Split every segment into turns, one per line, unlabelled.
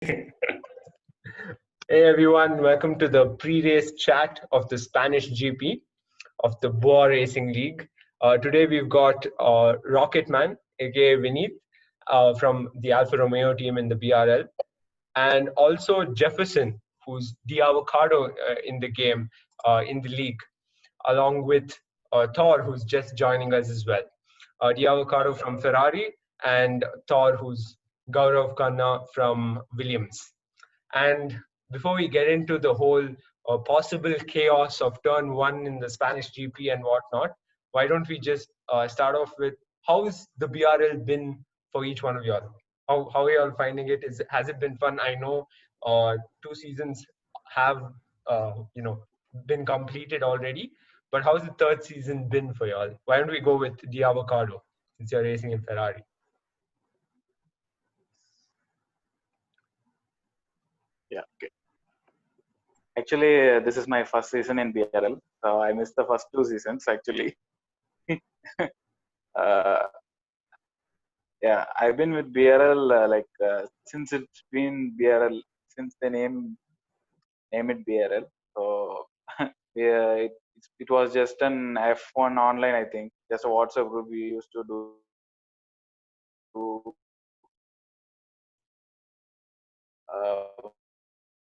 Hey everyone, welcome to the pre-race chat of the Spanish GP of the Bwoah Racing League. Today we've got Rocketman, aka Vineet, from the Alfa Romeo team in the BRL, and also Jefferson, who's the avocado in the game, in the league, along with Thor, who's just joining us as well. The avocado from Ferrari, and Thor, who's Gaurav Khanna from Williams. And before we get into the whole possible chaos of turn one in the Spanish GP and whatnot, why don't we just start off with how's the BRL been for each one of y'all? How are y'all finding it? Has it been fun? I know 2 seasons have been completed already, but how's the third season been for y'all? Why don't we go with the avocado since you're racing in Ferrari?
Yeah, okay. Actually, this is my first season in BRL. I missed the first 2 seasons actually. Yeah, I've been with BRL since it's been BRL since they name it BRL. So yeah, it was just an F1 online, I think, just a WhatsApp group we used to do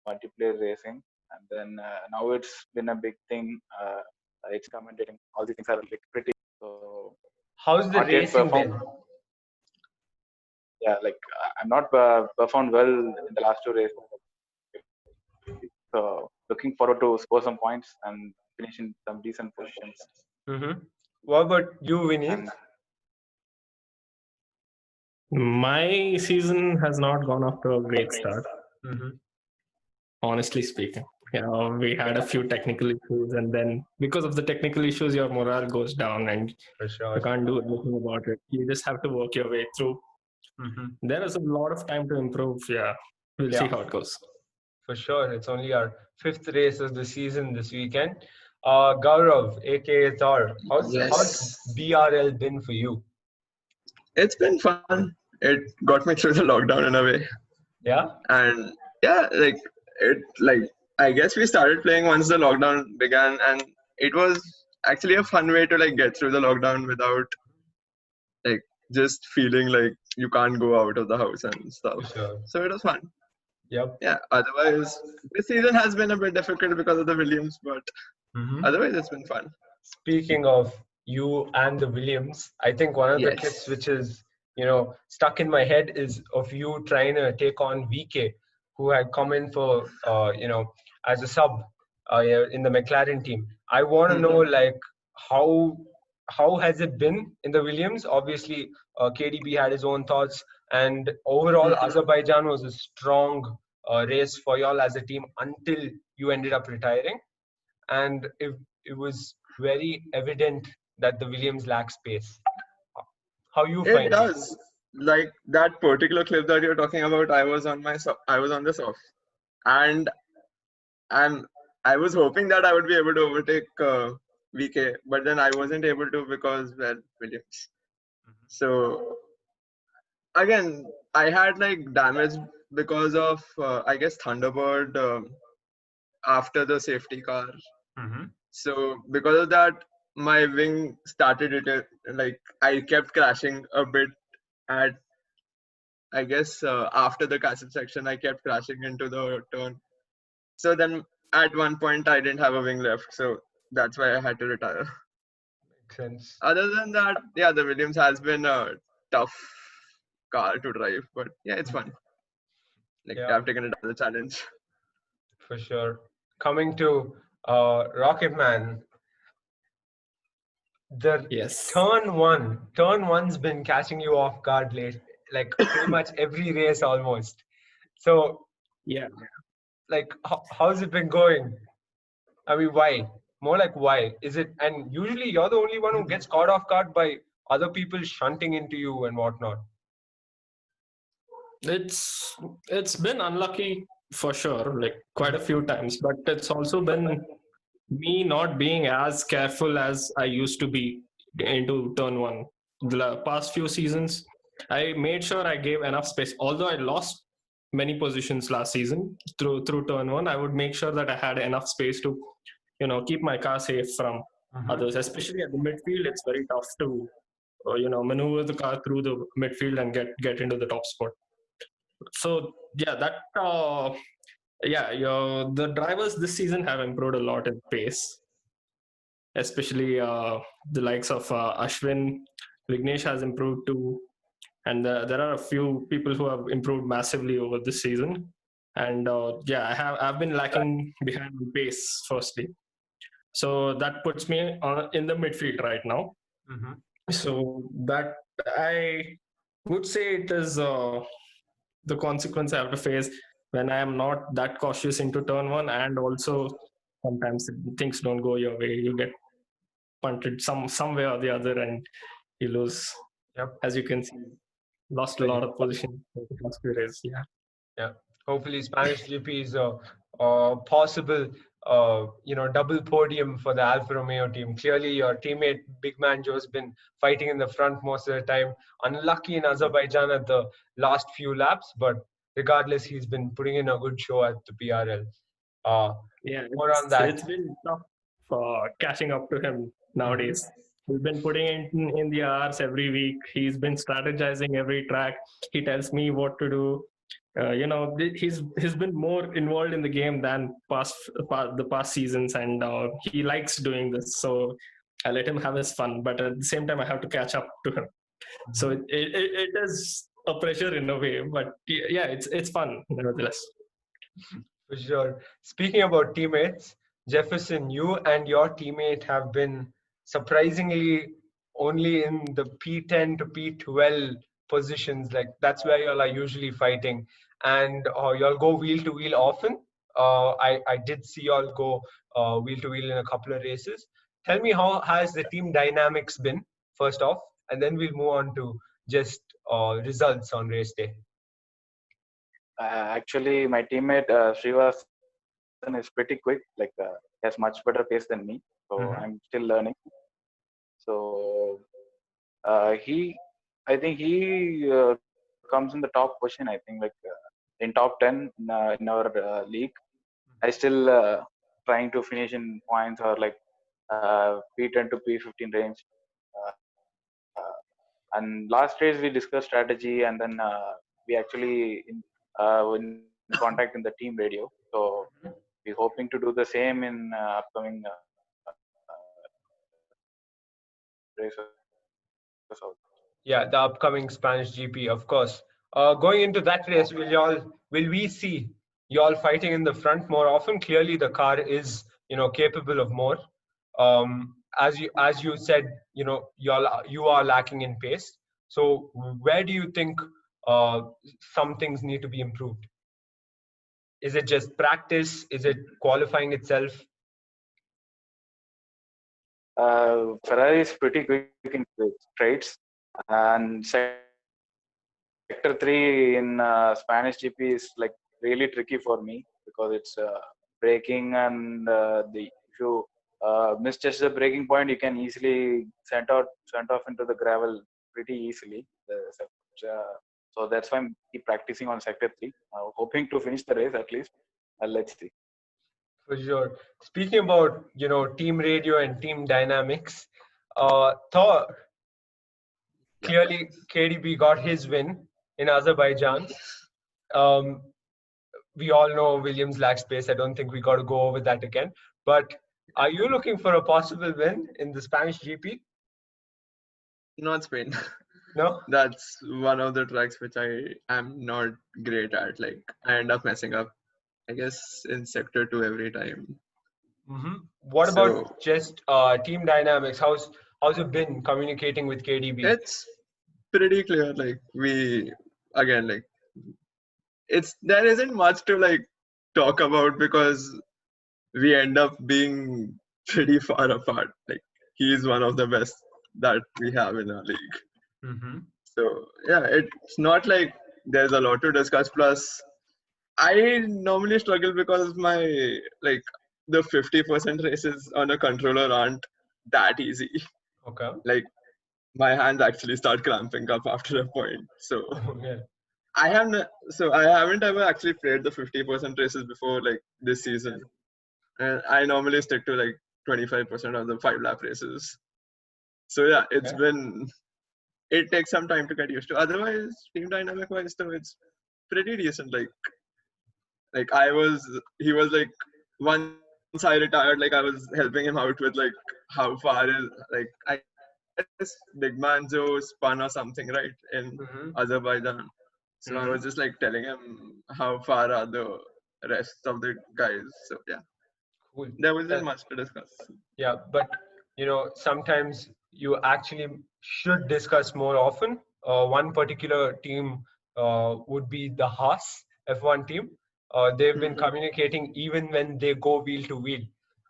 multiplayer racing, and then now it's been a big thing. It's commentating. All these things are like pretty. So
How's the racing been?
Yeah, like I'm not performed well in the last 2 races. So looking forward to score some points and finish in some decent positions.
Mm-hmm. What about you, Vineet?
My season has not gone off to a great start.
Mm-hmm.
Honestly speaking, we had a few technical issues, and then because of the technical issues, your morale goes down, and
For sure.
you can't do anything about it. You just have to work your way through.
Mm-hmm.
There is a lot of time to improve. Yeah, we'll see how it goes.
For sure, it's only our 5th race of the season this weekend. Gaurav, aka Thor, how's BRL been for you?
It's been fun. It got me through the lockdown in a way.
Yeah.
And yeah, I guess we started playing once the lockdown began, and it was actually a fun way to get through the lockdown without just feeling like you can't go out of the house and stuff.
Sure.
So it was fun.
Yep.
Yeah. Otherwise, this season has been a bit difficult because of the Williams, but otherwise it's been fun.
Speaking of you and the Williams, I think one of the clips which is stuck in my head is of you trying to take on VK, who had come in for as a sub in the McLaren team. I want to know how has it been in the Williams? Obviously, KDB had his own thoughts, and overall, Azerbaijan was a strong race for y'all as a team until you ended up retiring, and it was very evident that the Williams lack space. How you find
it? Does. Like that particular clip that you're talking about, I was on the soft, and I was hoping that I would be able to overtake VK, but then I wasn't able to because Williams. So again, I had damage because of I guess Thunderbird after the safety car. So because of that, my wing started I kept crashing a bit at I guess after the castle section. I kept crashing into the turn. So then at one point I didn't have a wing left, so that's why I had to retire.
Makes sense.
Other than that, yeah, the Williams has been a tough car to drive, but yeah, it's fun. I've taken it as a challenge.
For sure. Coming to Rocketman, turn one's been catching you off guard late, pretty much every race almost. So
yeah,
how's it been going? I mean, why? More like why is it? And usually you're the only one who gets caught off guard by other people shunting into you and whatnot.
It's been unlucky for sure, quite a few times, but it's also been me not being as careful as I used to be into turn one. The past few seasons, I made sure I gave enough space. Although I lost many positions last season through turn one. I would make sure that I had enough space to, keep my car safe from others. Especially at the midfield, it's very tough to, maneuver the car through the midfield and get into the top spot. So yeah, the drivers this season have improved a lot in pace, especially the likes of Ashwin. Vignesh has improved too, and there are a few people who have improved massively over this season. And I've been lacking behind in pace firstly, so that puts me in the midfield right now. So that I would say it is the consequence I have to face when I am not that cautious into turn one, and also sometimes things don't go your way. You get punted some way or the other, and you lose.
Yep.
As you can see, lost a lot of position in the last few races.
Yeah. Hopefully, Spanish GP is a possible, double podium for the Alfa Romeo team. Clearly, your teammate Big Man Joe's been fighting in the front most of the time. Unlucky in Azerbaijan at the last few laps, but regardless, he's been putting in a good show at the BRL. More on that.
It's been tough catching up to him nowadays. He's been putting in the hours every week. He's been strategizing every track. He tells me what to do. He's been more involved in the game than the past seasons, and he likes doing this. So I let him have his fun, but at the same time, I have to catch up to him. So it is a pressure in a way, but yeah, it's fun nevertheless.
For sure. Speaking about teammates, Jefferson, you and your teammate have been surprisingly only in the P10 to P12 positions. Like that's where y'all are usually fighting, and y'all go wheel to wheel often. I did see y'all go wheel to wheel in a couple of races. Tell me, how has the team dynamics been first off, and then we'll move on to just results on race day.
Actually, my teammate Srivasan is pretty quick. Like he has much better pace than me. So I'm still learning. So I think he comes in the top position. I think like in top 10 in our league. I still trying to finish in points or like P10 to P15 range. And last race we discussed strategy, and then we actually in contact in the team radio. So we're hoping to do the same in upcoming races.
Yeah, the upcoming Spanish GP, of course. Going into that race, will we see y'all fighting in the front more often? Clearly, the car is capable of more. As you said, you are lacking in pace. So where do you think some things need to be improved? Is it just practice? Is it qualifying itself?
Ferrari is pretty quick in straights, and sector 3 in Spanish GP is like really tricky for me because it's braking, and if you misjudge the braking point, you can easily sent off into the gravel pretty easily. So that's why I'm keep practicing on sector 3, hoping to finish the race at least. Let's see.
For sure. Speaking about team radio and team dynamics, Thor, clearly KDB got his win in Azerbaijan. We all know Williams lacks pace. I don't think we got to go over that again. But are you looking for a possible win in the Spanish GP?
Not Spain.
No?
That's one of the tracks which I am not great at. Like I end up messing up, I guess, in sector 2 every time.
What about just team dynamics? How's it been communicating with KDB?
It's pretty clear. Like there isn't much to like talk about because we end up being pretty far apart. Like he's one of the best that we have in our league. So yeah, it's not like there's a lot to discuss. Plus, I normally struggle because my the 50% races on a controller aren't that easy.
Okay.
Like my hands actually start cramping up after a point. So I haven't ever actually played the 50% races before like this season. And I normally stick to like 25% of the 5 lap races. So yeah, it takes some time to get used to. Otherwise, team dynamic wise, though, it's pretty decent. Like he was like once I retired, like I was helping him out with like how far is like I guess Big Manzo spun or something, right, in
Mm-hmm.
Azerbaijan. So I was just like telling him how far are the rest of the guys. So yeah,
Cool.
there wasn't much to discuss.
Yeah, but sometimes you actually should discuss more often. One particular team would be the Haas F1 team. They've been communicating even when they go wheel to wheel,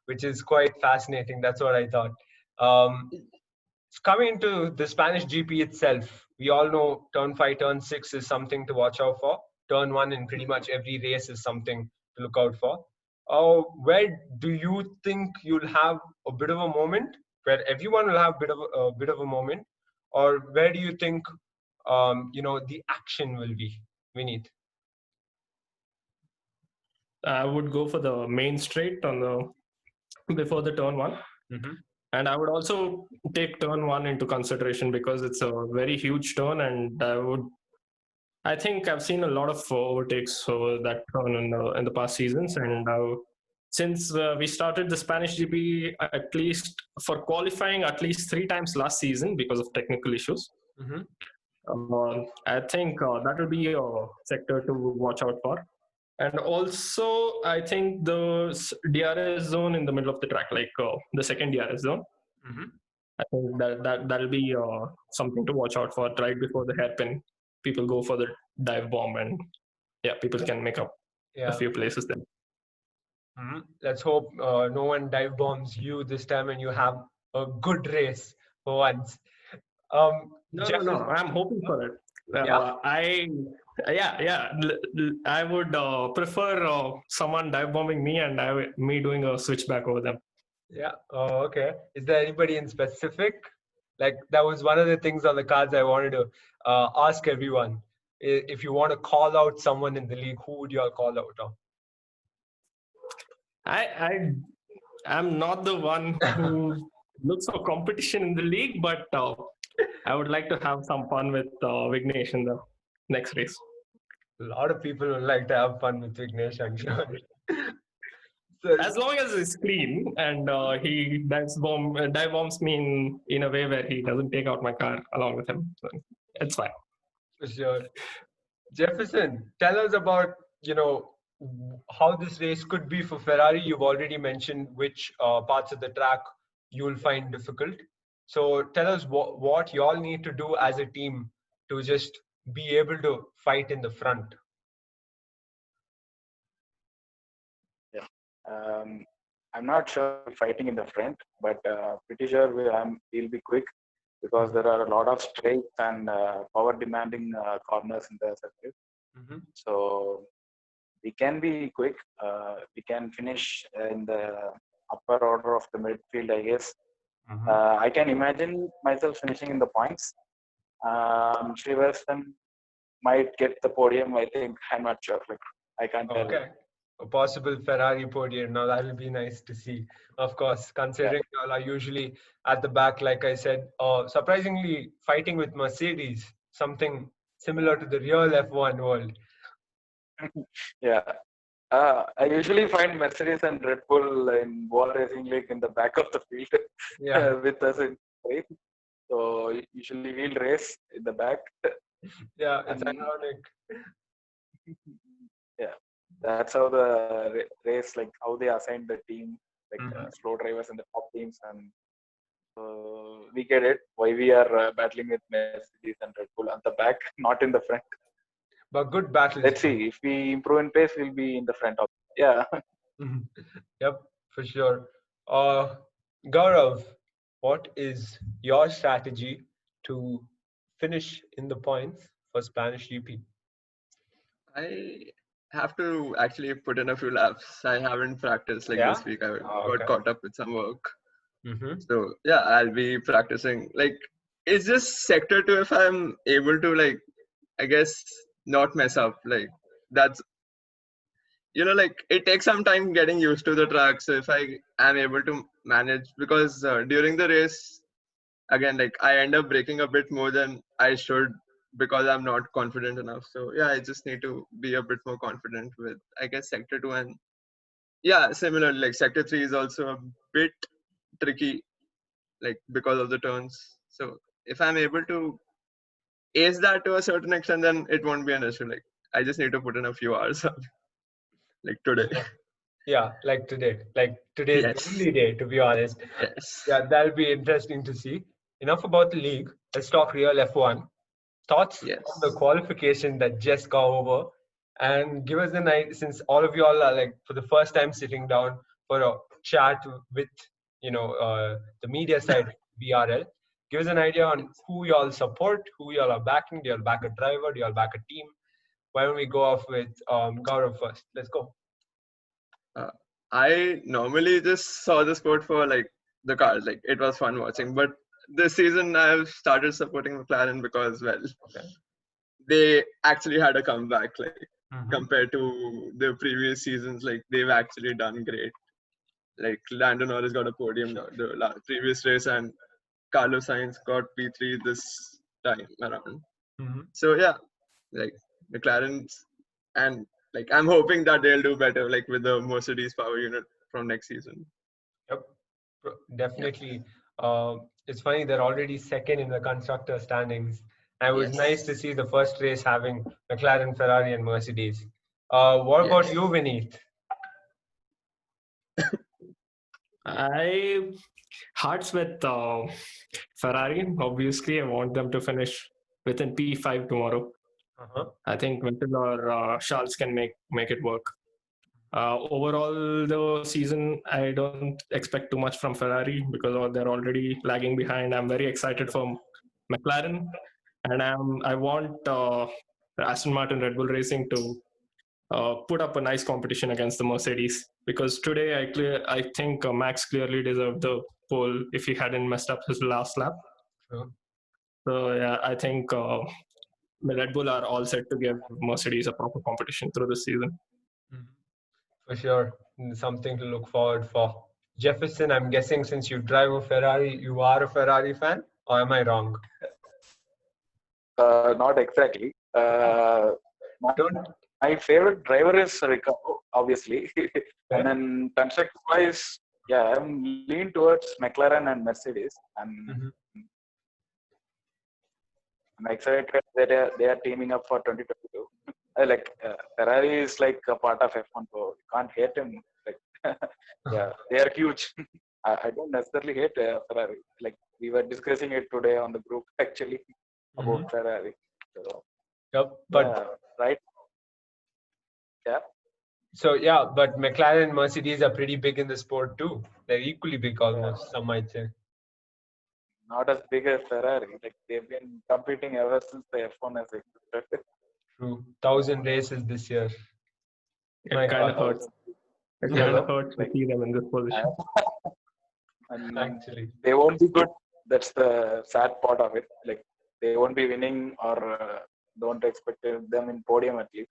which is quite fascinating. That's what I thought. Um, Coming into the Spanish GP itself, we all know turn 5, turn 6 is something to watch out for. Turn 1 in pretty much every race is something to look out for. Where do you think you'll have a bit of a moment where everyone will have a bit of a moment, or where do you think the action will be? Vineet.
I would go for the main straight on the before the turn one.
Mm-hmm.
And I would also take turn one into consideration because it's a very huge turn, and I think I've seen a lot of overtakes over that turn in the past seasons, and since we started the Spanish GP at least for qualifying at least 3 times last season because of technical issues.
Mm-hmm.
I think that will be a sector to watch out for. And also, I think the DRS zone in the middle of the track, like the second DRS zone,
Mm-hmm.
I think that'll be something to watch out for right before the hairpin. People go for the dive bomb, and yeah, people can make up a few places there.
Mm-hmm. Let's hope no one dive bombs you this time and you have a good race for once.
No. I'm hoping for it.
Yeah.
I would prefer someone dive bombing me and me doing a switchback over them.
Yeah. Oh, okay. Is there anybody in specific? Like that was one of the things on the cards I wanted to ask everyone. If you want to call out someone in the league, who would you all call out?
I'm not the one who looks for competition in the league, but I would like to have some fun with Vignesh in the next race.
A lot of people would like to have fun with Vignesh, I'm sure. So,
as long as it's clean and he dive bombs me in a way where he doesn't take out my car along with him, so it's fine.
for sure. Jefferson, tell us about how this race could be for Ferrari. You've already mentioned which parts of the track you'll find difficult. So tell us what you all need to do as a team to just be able to fight in the front.
Yeah. I'm not sure fighting in the front, but pretty sure we'll be quick because there are a lot of straights and power demanding corners in the circuit.
Mm-hmm.
So we can be quick. We can finish in the upper order of the midfield, I guess.
Mm-hmm.
I can imagine myself finishing in the points. Jefferson might get the podium. I think I'm not sure. Like I can't tell.
Okay. A possible Ferrari podium. Now that will be nice to see. Of course, considering y'all are usually at the back, like I said, surprisingly fighting with Mercedes, something similar to the real F1 world.
Yeah. I usually find Mercedes and Red Bull in Bwoah Racing League in the back of the field with us in race. So usually we'll race in the back.
Yeah, it's ironic.
Yeah, that's how the race, like how they assign the team, like slow drivers in the top teams, and we get it. Why we are battling with Mercedes and Red Bull at the back, not in the front.
But good battles.
Let's see. If we improve in pace, we'll be in the front of. Yeah.
Yep, for sure. Gaurav, what is your strategy to finish in the points for Spanish GP?
I have to actually put in a few laps. I haven't practiced like this week. I got caught up with some work.
Mm-hmm.
So yeah, I'll be practicing. Like it's just sector 2 if I'm able to, like, I guess not mess up. Like that's like it takes some time getting used to the track. So if I am able to manage, because during the race, again, like I end up breaking a bit more than I should because I'm not confident enough. So yeah, I just need to be a bit more confident with, I guess, sector 2. And yeah, similar, like sector 3 is also a bit tricky, like because of the turns. So if I'm able to ace that to a certain extent, then it won't be an issue. Like I just need to put in a few hours like today.
Yeah, like today's the
Yes.
only day, to be honest.
Yes.
Yeah, that'll be interesting to see. Enough about the league. Let's talk real F1. Thoughts
Yes.
on the qualification that just got over, and give us the night, since all of you all are like for the first time sitting down for a chat with the media side of BRL. Give us an idea on who you all support, who you all are backing. Do you all back a driver? Do you all back a team? Why don't we go off with Gaurav first? Let's go.
I normally just saw the sport for like the cars. Like it was fun watching. But this season I've started supporting McLaren because, well, they actually had a comeback. Like compared to the previous seasons, like they've actually done great. Like Lando Norris got a podium the previous race, and Carlos Sainz got P3 this time around. So yeah, like McLaren's, and like I'm hoping that they'll do better, like with the Mercedes power unit from next season.
Yep, definitely. It's funny, they're already second in the constructor standings. And it was nice to see the first race having McLaren, Ferrari, and Mercedes. What about you, Vineet?
I hearts with Ferrari. Obviously, I want them to finish within P5 tomorrow. I think Vettel or Charles can make it work. Overall, the season, I don't expect too much from Ferrari because they're already lagging behind. I'm very excited for McLaren, and I want Aston Martin Red Bull Racing to put up a nice competition against the Mercedes, because today I think Max clearly deserved the pole if he hadn't messed up his last lap. So yeah, I think Red Bull are all set to give Mercedes a proper competition through the season.
For sure, something to look forward for. Jefferson, I'm guessing since you drive a Ferrari, you are a Ferrari fan, or am I wrong?
Not exactly. My favorite driver is Ricardo, obviously. And then constructor-wise, yeah, I'm leaning towards McLaren and Mercedes. I'm excited that they are teaming up for 2022. Ferrari is like a part of F1, so you can't hate him. Like, yeah, they are huge. I don't necessarily hate Ferrari. Like we were discussing it today on the group actually about Ferrari. So, right. Yeah.
So yeah, but McLaren and Mercedes are pretty big in the sport too. They're equally big almost, some might say.
Not as big as Ferrari. Like they've been competing ever since the F1 has existed.
True. 1,000 races this year.
It kind of hurts. It kind of hurts to see them in this position.
And
actually,
they won't be good. That's the sad part of it. Like they won't be winning, or don't expect them in podium at least.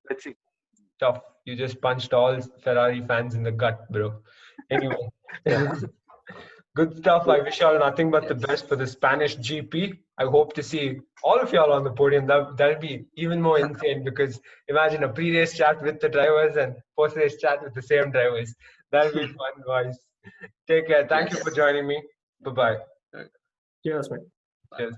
Let's see.
Tough. You just punched all Ferrari fans in the gut, bro. Anyway. Good stuff. I wish y'all nothing but the best for the Spanish GP. I hope to see all of y'all on the podium. That'll be even more insane, because imagine a pre-race chat with the drivers and post-race chat with the same drivers. That'll be fun, guys. Take care. Thank you for joining me. Bye-bye.
Cheers, man.
Cheers.